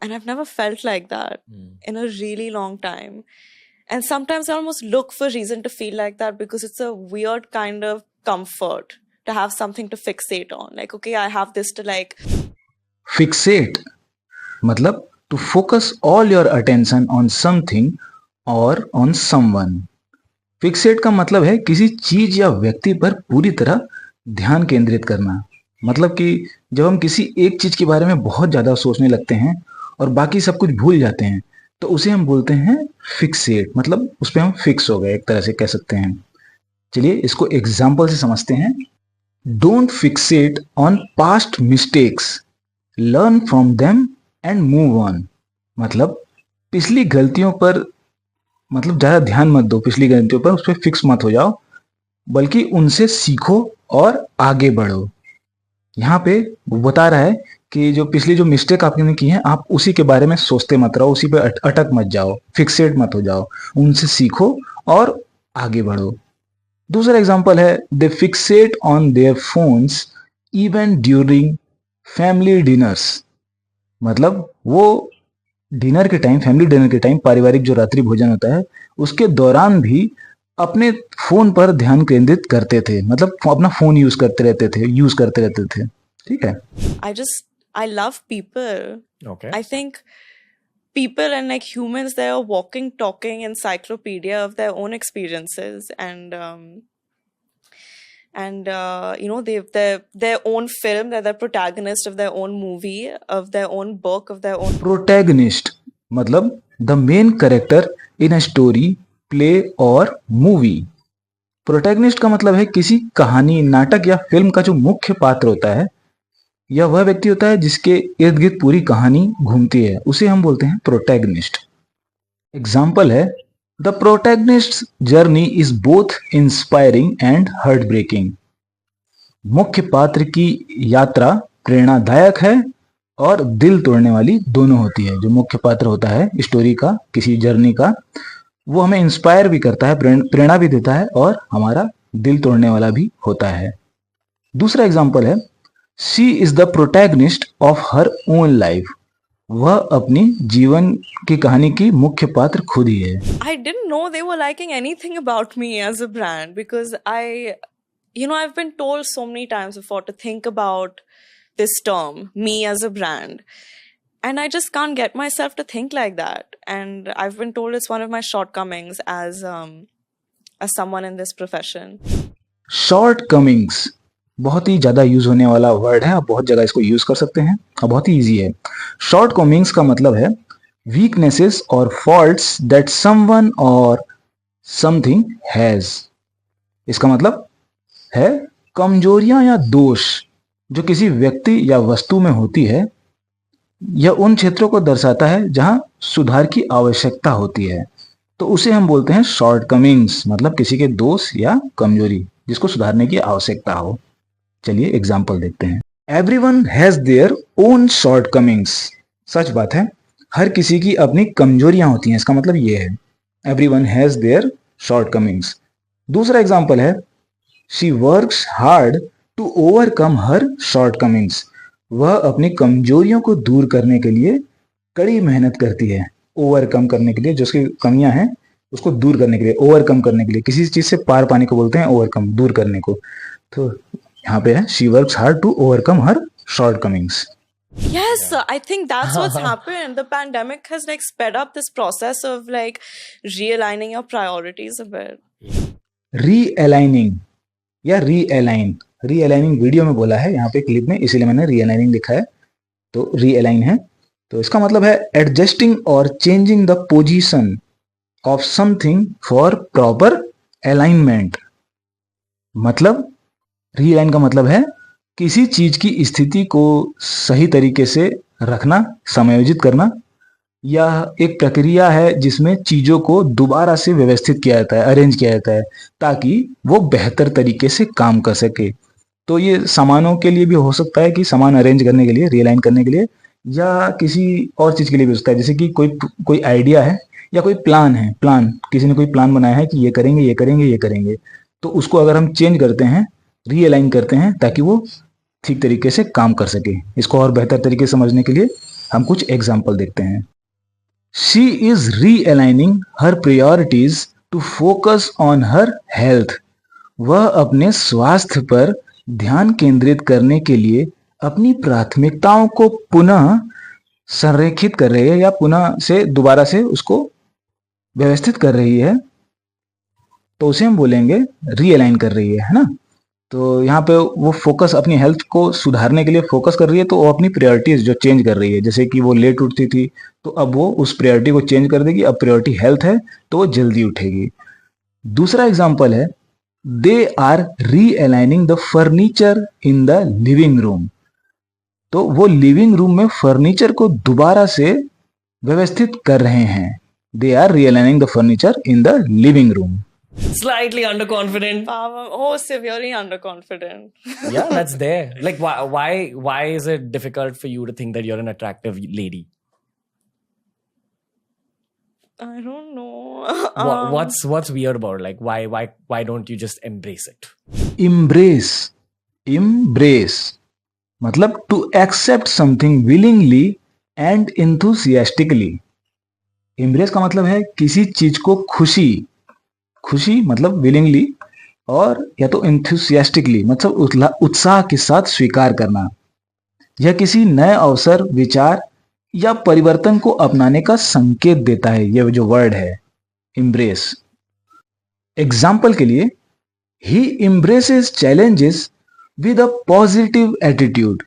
And I've never felt like that in a really long time. And sometimes I almost look for reason to feel like that because it's a weird kind of comfort to have something to fixate on. Like, okay, I have this to like. Fixate मतलब to focus all your attention on something or on someone. Fixit का मतलब है किसी चीज या व्यक्ति पर पूरी तरह ध्यान केंद्रित करना। मतलब कि जब हम किसी एक चीज के बारे में बहुत ज्यादा सोचने लगते हैं और बाकी सब कुछ भूल जाते हैं तो उसे हम बोलते हैं फिक्सेट, मतलब उस पर हम फिक्स हो गए, एक तरह से कह सकते हैं। चलिए इसको एग्जाम्पल से समझते हैं। Don't Fixit on past mistakes, learn from them and move on. मतलब पिछली गलतियों पर मतलब ज़्यादा ध्यान मत दो, पिछली गलतियों पर उस पर फिक्स मत हो जाओ, बल्कि उनसे सीखो और आगे बढ़ो। यहाँ पे वो बता रहा है कि जो पिछली जो मिस्टेक आपने की है आप उसी के बारे में सोचते मत रहो, उसी पे अटक मत जाओ, फिक्सेट मत हो जाओ, उनसे सीखो और आगे बढ़ो। दूसरा एग्जाम्पल है they fixate on their phones even during family dinners. मतलब वो डिनर के टाइम, फैमिली डिनर के टाइम, पारिवारिक जो रात्रि भोजन होता है उसके दौरान भी अपने फोन पर ध्यान केंद्रित करते थे, मतलब अपना फोन यूज करते रहते थे। ठीक है। I love people. Okay. I think people and like humans, they're a walking, talking encyclopedia of their own experiences, and you know, they've their own film. They're the protagonist of their own movie, of their own book, of their own. Protagonist मतलब the main character in a story, play और movie. Protagonist का मतलब है किसी कहानी, नाटक या film का जो मुख्य पात्र होता है, यह वह व्यक्ति होता है जिसके इर्द गिर्द पूरी कहानी घूमती है, उसे हम बोलते हैं प्रोटैगनिस्ट। एग्जाम्पल है the protagonist journey is both inspiring and heartbreaking. मुख्य पात्र की यात्रा प्रेरणादायक है और दिल तोड़ने वाली दोनों होती है। जो मुख्य पात्र होता है स्टोरी का, किसी जर्नी का, वो हमें इंस्पायर भी करता है, प्रेरणा भी देता है और हमारा दिल तोड़ने वाला भी होता है। दूसरा एग्जाम्पल है she is the protagonist of her own life. वह अपनी जीवन की कहानी की मुख्य पात्र खुद ही है। I didn't know they were liking anything about me as a brand because I've been told so many times before to think about this term, me as a brand. And I just can't get myself to think like that. And I've been told it's one of my shortcomings as someone in this profession. Shortcomings बहुत ही ज़्यादा use होने वाला word है, आप बहुत जगह इसको use कर सकते हैं और बहुत ही ईजी है। शॉर्टकमिंग्स का मतलब है वीकनेसेस और फॉल्ट्स दैट समवन और समथिंग हैज। इसका मतलब है कमजोरियां या दोष जो किसी व्यक्ति या वस्तु में होती है। यह उन क्षेत्रों को दर्शाता है जहां सुधार की आवश्यकता होती है, तो उसे हम बोलते हैं शॉर्टकमिंग्स, मतलब किसी के दोष या कमजोरी जिसको सुधारने की आवश्यकता हो। चलिए एग्जाम्पल देखते हैं। Everyone has their own shortcomings. सच बात है, हर किसी की अपनी कमजोरियां होती हैं, इसका मतलब ये है एवरीवन हैज देयर शॉर्टकमिंग्स। दूसरा एग्जाम्पल है she works hard to overcome her shortcomings. वह अपनी कमजोरियों को दूर करने के लिए कड़ी मेहनत करती है। ओवरकम करने के लिए, जो उसकी कमियां हैं उसको दूर करने के लिए, ओवरकम करने के लिए, किसी चीज से पार पाने को बोलते हैं ओवरकम, दूर करने को। तो यहाँ पे है she works hard to overcome her shortcomings. Yes, I think that's what's happened. The pandemic has like sped up this process of like realigning your priorities a bit. Realigning या रीअलाइनिंग वीडियो में बोला है, यहाँ पे clip में, इसीलिए मैंने realigning लिखा है, तो रीअलाइन है। तो इसका मतलब है एडजस्टिंग और changing the position of something for proper alignment. मतलब रीअलाइन का मतलब है किसी चीज की स्थिति को सही तरीके से रखना, समायोजित करना। यह एक प्रक्रिया है जिसमें चीजों को दोबारा से व्यवस्थित किया जाता है, अरेंज किया जाता है ताकि वो बेहतर तरीके से काम कर सके। तो ये सामानों के लिए भी हो सकता है कि सामान अरेंज करने के लिए, रियलाइन करने के लिए, या किसी और चीज के लिए भी हो सकता है। जैसे कि कोई आइडिया है या कोई प्लान है, किसी ने कोई प्लान बनाया है कि ये करेंगे, ये करेंगे, ये करेंगे, तो उसको अगर हम चेंज करते हैं, रीअलाइन करते हैं ताकि वो ठीक तरीके से काम कर सके। इसको और बेहतर तरीके से समझने के लिए हम कुछ एग्जाम्पल देखते हैं. She is realigning her priorities to focus on her health. वह अपने स्वास्थ्य पर ध्यान केंद्रित करने के लिए अपनी प्राथमिकताओं को पुनः संरेखित कर रही है या पुनः से दोबारा से उसको व्यवस्थित कर रही है. तो उसे हम बोलेंगे रीअलाइन कर रही है ना. तो यहाँ पे वो फोकस अपनी हेल्थ को सुधारने के लिए फोकस कर रही है, तो वो अपनी प्रायोरिटीज जो चेंज कर रही है. जैसे कि वो लेट उठती थी तो अब वो उस प्रायोरिटी को चेंज कर देगी. अब प्रायोरिटी हेल्थ है तो वो जल्दी उठेगी. दूसरा एग्जाम्पल है, they are realigning the furniture in the living room. तो वो लिविंग रूम में फर्नीचर को दोबारा से व्यवस्थित कर रहे हैं. They are realigning the furniture in the living room. Slightly underconfident. Oh, severely underconfident. Yeah, that's there. Like, why is it difficult for you to think that you're an attractive lady? I don't know. What's weird about it? Like, why don't you just embrace it? Embrace मतलब to accept something willingly and enthusiastically. Embrace का मतलब है किसी चीज को खुशी मतलब willingly, और या तो enthusiastically मतलब उत्साह के साथ स्वीकार करना. यह किसी नए अवसर, विचार या परिवर्तन को अपनाने का संकेत देता है. यह जो वर्ड है embrace. एग्जाम्पल के लिए, he embraces challenges with a positive attitude.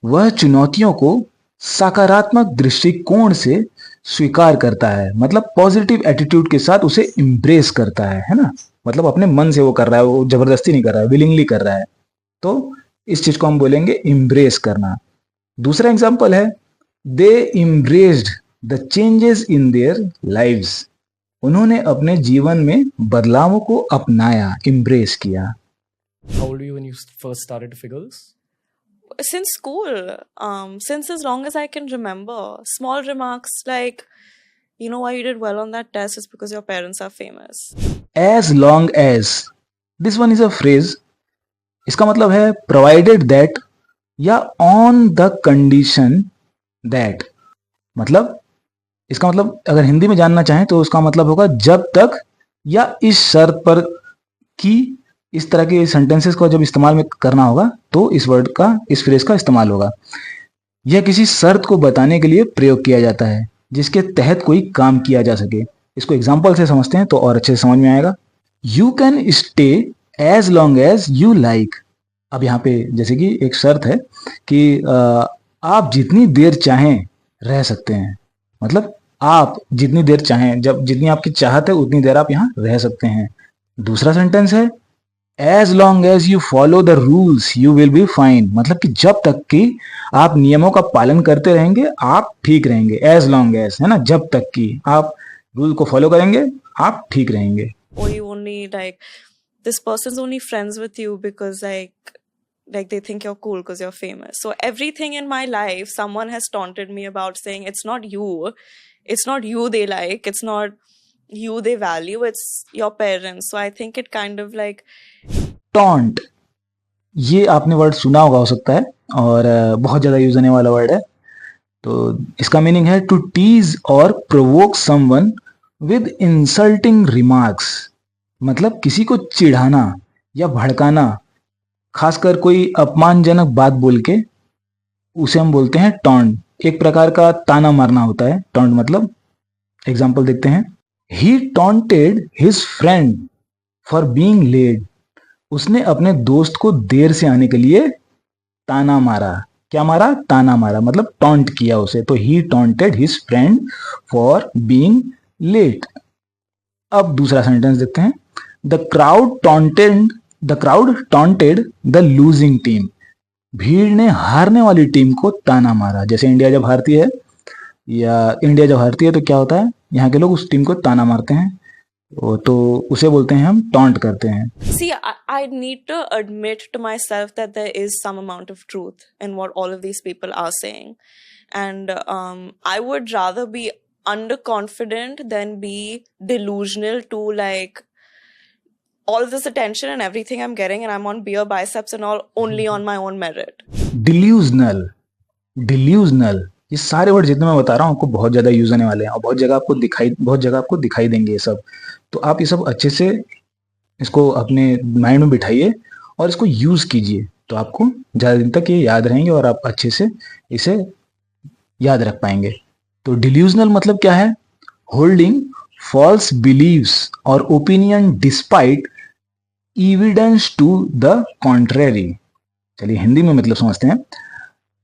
वह चुनौतियों को सकारात्मक दृष्टिकोण से स्वीकार करता है. मतलब पॉजिटिव एटीट्यूड के साथ उसे इम्ब्रेस करता है ना. मतलब अपने मन से वो कर रहा है, वो जबरदस्ती नहीं कर रहा है, विलिंगली कर रहा है. तो इस चीज को हम बोलेंगे इम्ब्रेस करना. दूसरा एग्जाम्पल है, they embraced the changes in their lives. उन्होंने अपने जीवन में बदलावों को अपनाया, इम्ब्रेस किया. How old were you when you first started to figure this? Since school, since as long as I can remember. Small remarks like, you know why you did well on that test is because your parents are famous. As long as, this one is a phrase. इसका मतलब है provided that या on the condition that. मतलब इसका मतलब अगर हिंदी में जानना चाहें तो उसका मतलब होगा जब तक या इस शर्त पर कि. इस तरह के सेंटेंसेस को जब इस्तेमाल में करना होगा तो इस वर्ड का, इस फ्रेज का इस्तेमाल होगा. यह किसी शर्त को बताने के लिए प्रयोग किया जाता है जिसके तहत कोई काम किया जा सके. इसको एग्जाम्पल से समझते हैं तो और अच्छे से समझ में आएगा. You can stay as long as you like. अब यहाँ पे जैसे कि एक शर्त है कि आप जितनी देर चाहें रह सकते हैं. मतलब आप जितनी देर चाहें, जब जितनी आपकी चाहत है उतनी देर आप यहाँ रह सकते हैं. दूसरा सेंटेंस है, as long as you follow the rules you will be fine. मतलब कि जब तक कि आप नियमों का पालन करते रहेंगे आप ठीक रहेंगे. एज लॉन्ग एज है ना, जब तक कि आप रूल को फॉलो करेंगे आप ठीक रहेंगे. Or you only like, this person's only friends with you because like they think you're cool because you're famous. So everything in my life, someone has taunted me about saying it's not you they like, it's not you they value, it's your parents. So I think it kind of like taunt, ये आपने word सुना होगा हो सकता है, और बहुत ज्यादा यूज होने वाला वर्ड है. तो इसका मीनिंग है टू टीज और provoke someone with insulting remarks. मतलब किसी को चिढ़ाना या भड़काना, खासकर कोई अपमानजनक बात बोल के, उसे हम बोलते हैं टॉन्ट. एक प्रकार का ताना मारना होता है टॉन्ट मतलब. एग्जाम्पल देखते हैं, he taunted his friend for being late. उसने अपने दोस्त को देर से आने के लिए ताना मारा. क्या मारा? ताना मारा, मतलब टॉन्ट किया उसे. तो he taunted his friend for being late. अब दूसरा सेंटेंस देखते हैं, the crowd taunted the losing team. भीड़ ने हारने वाली टीम को ताना मारा. जैसे इंडिया जब हारती है तो क्या होता है, यहाँ के लोग उस टीम को ताना मारते हैं, तो उसे बोलते हैं हम टॉन्ट करते हैं. See, I need to admit to myself that there is some amount of truth in what all of these people are saying. And I would rather be underconfident than be delusional to like all of this attention and everything I'm getting and I'm on beer biceps and all only on my own merit. Delusional ये सारे word जितने मैं बता रहा हूँ आपको बहुत ज़्यादा यूज होने वाले हैं और बहुत जगह आपको दिखाई देंगे ये सब। तो आप ये सब अच्छे से इसको अपने माइंड में बिठाइए और इसको यूज कीजिए, तो आपको ज़्यादा दिन तक ये याद रहेंगे और आप अच्छे से इसे याद रख पाएंगे। तो डिल्यूजनल मतलब क्या है? होल्डिंग फॉल्स बिलीव्स और opinion despite evidence to the contrary. चलिए हिंदी में मतलब समझते हैं।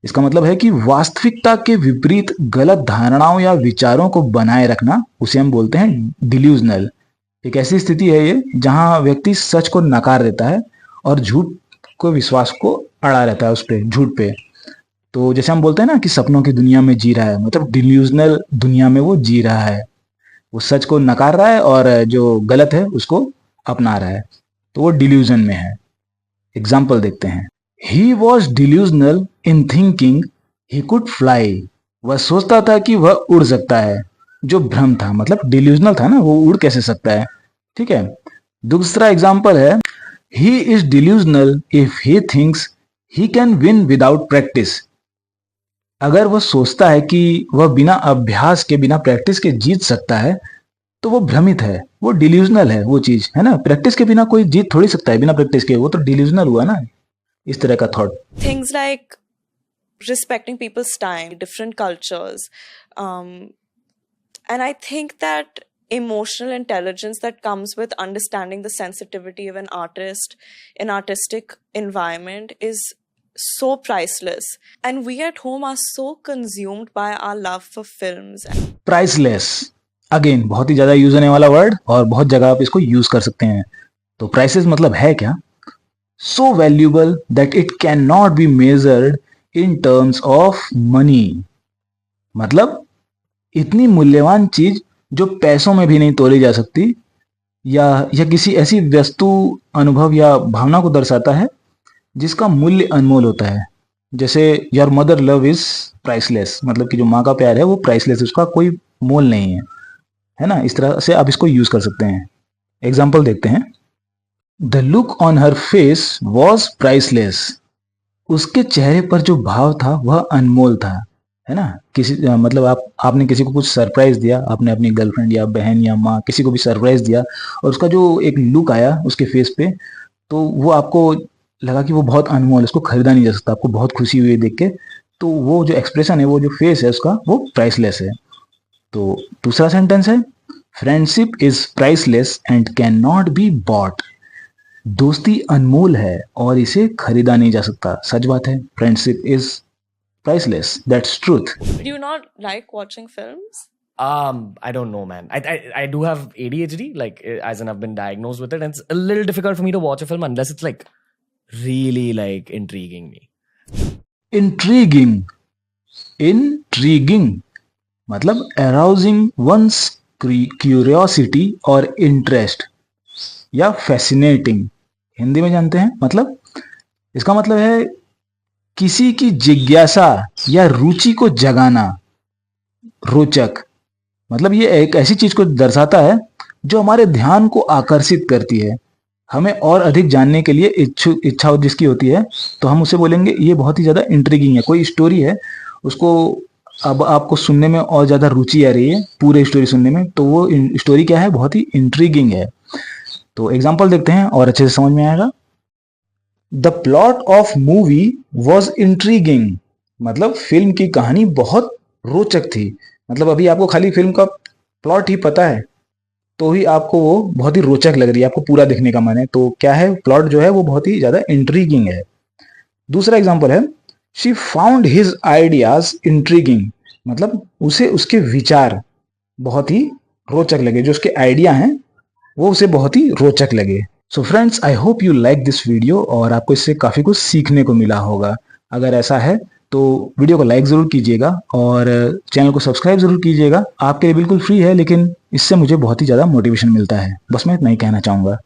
इसका मतलब है कि वास्तविकता के विपरीत गलत धारणाओं या विचारों को बनाए रखना, उसे हम बोलते हैं डिल्यूजनल। एक ऐसी स्थिति है ये जहां व्यक्ति सच को नकार देता है और झूठ को विश्वास को अड़ा रहता है उस पे, झूठ पे। तो जैसे हम बोलते हैं ना कि सपनों की दुनिया में जी रहा है, मतलब डिल्यूजनल दुनिया में वो जी रहा है। वो सच को नकार रहा है और जो गलत है उसको अपना रहा है, तो वो डिल्यूजन में है। एग्जाम्पल देखते हैं। He was delusional in thinking he could fly. वह सोचता था कि वह उड़ सकता है, जो भ्रम था, मतलब डिल्यूजनल था ना, वो उड़ कैसे सकता है। ठीक है। दूसरा एग्जाम्पल है, he is delusional if he thinks he can win without practice. अगर वह सोचता है कि वह बिना अभ्यास के, बिना प्रैक्टिस के जीत सकता है, तो वो भ्रमित है, वो डिल्यूजनल है वो चीज, है ना। प्रैक्टिस के बिना कोई जीत थोड़ी सकता है, बिना प्रैक्टिस के, वो तो डिल्यूजनल हुआ ना। इस तरह का thought. Things like respecting people's time, different cultures. Um, and I think that emotional intelligence that comes with understanding the sensitivity of an artist in artistic environment is so priceless. And we at home are so consumed by our love for films. Priceless, again बहुत ही ज्यादा use होने वाला word और बहुत जगह आप इसको use कर सकते हैं। तो प्राइसलेस मतलब है क्या? So valuable that it cannot be measured in terms of money। मतलब इतनी मूल्यवान चीज जो पैसों में भी नहीं तोली जा सकती, या किसी ऐसी वस्तु, अनुभव या भावना को दर्शाता है जिसका मूल्य अनमोल होता है। जैसे your mother love is priceless, मतलब कि जो माँ का प्यार है वो प्राइसलेस, उसका कोई मोल नहीं है ना। इस तरह से आप इसको यूज कर सकते हैं। एग्जाम्पल देखते हैं। The look on her face was priceless. उसके चेहरे पर जो भाव था वह अनमोल था, है ना। किसी मतलब आपने किसी को कुछ सरप्राइज दिया, आपने अपनी गर्लफ्रेंड या बहन या माँ किसी को भी सरप्राइज दिया, और उसका जो एक लुक आया उसके फेस पे, तो वो आपको लगा कि वो बहुत अनमोल, उसको खरीदा नहीं जा सकता, आपको बहुत खुशी हुई देख के, तो वो जो एक्सप्रेशन है, वो जो फेस है उसका, वो प्राइसलेस है। तो दूसरा सेंटेंस है, friendship is priceless and can not be bought. दोस्ती अनमोल है और इसे खरीदा नहीं जा सकता। सच बात है, friendship is priceless, that's truth. Do you not like watching films? I don't know, man. I do have ADHD, like as in I've been diagnosed with it, and it's a little difficult for me to watch a film unless it's like really like intriguing me. Intriguing मतलब arousing one's curiosity और interest, या fascinating Hindi में जानते हैं। मतलब इसका मतलब है किसी की जिज्ञासा या रुचि को जगाना, रोचक। मतलब ये एक ऐसी चीज को दर्शाता है जो हमारे ध्यान को आकर्षित करती है, हमें और अधिक जानने के लिए इच्छा जिसकी होती है, तो हम उसे बोलेंगे ये बहुत ही ज्यादा इंट्रिगिंग है। कोई स्टोरी है, उसको अब आपको सुनने में और ज्यादा रुचि आ रही है पूरे स्टोरी सुनने में, तो वो स्टोरी क्या है? बहुत ही इंट्रिगिंग है। तो एग्जाम्पल देखते हैं और अच्छे से समझ में आएगा। The plot of movie was intriguing, मतलब फिल्म की कहानी बहुत रोचक थी। मतलब अभी आपको खाली फिल्म का प्लॉट ही पता है तो ही आपको वो बहुत ही रोचक लग रही है, आपको पूरा देखने का मन है। तो क्या है? प्लॉट जो है वो बहुत ही ज्यादा इंट्रीगिंग है। दूसरा एग्जाम्पल है, she found his ideas intriguing, मतलब उसे उसके विचार बहुत ही रोचक लगे, जो उसके आइडिया हैं वो उसे बहुत ही रोचक लगे। So friends, I hope you like this video और आपको इससे काफ़ी कुछ सीखने को मिला होगा। अगर ऐसा है तो वीडियो को लाइक ज़रूर कीजिएगा और चैनल को सब्सक्राइब ज़रूर कीजिएगा। आपके लिए बिल्कुल फ्री है, लेकिन इससे मुझे बहुत ही ज़्यादा मोटिवेशन मिलता है। बस मैं इतना ही कहना चाहूँगा।